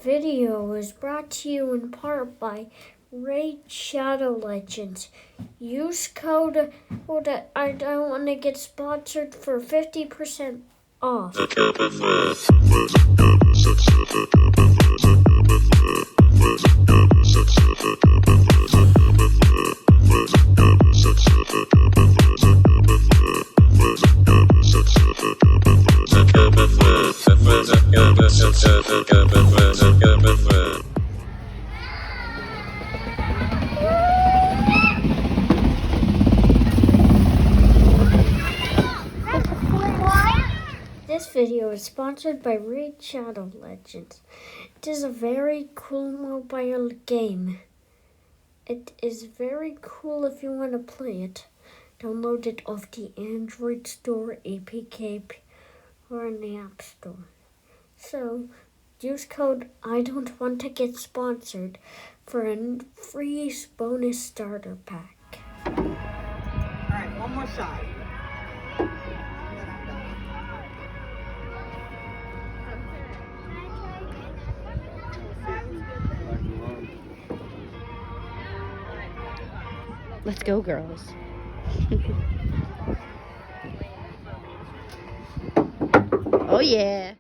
video is brought to you in part by Raid Shadow Legends. Use code I don't want to get sponsored for 50% off. This video is sponsored by Raid Shadow Legends. It is a very cool mobile game. It is very cool if you want to play it. Download it off the Android Store, APK, or in the App Store. So, use code I don't want to get sponsored for a free bonus starter pack. Alright, one more shot. Let's go, girls. Oh, yeah.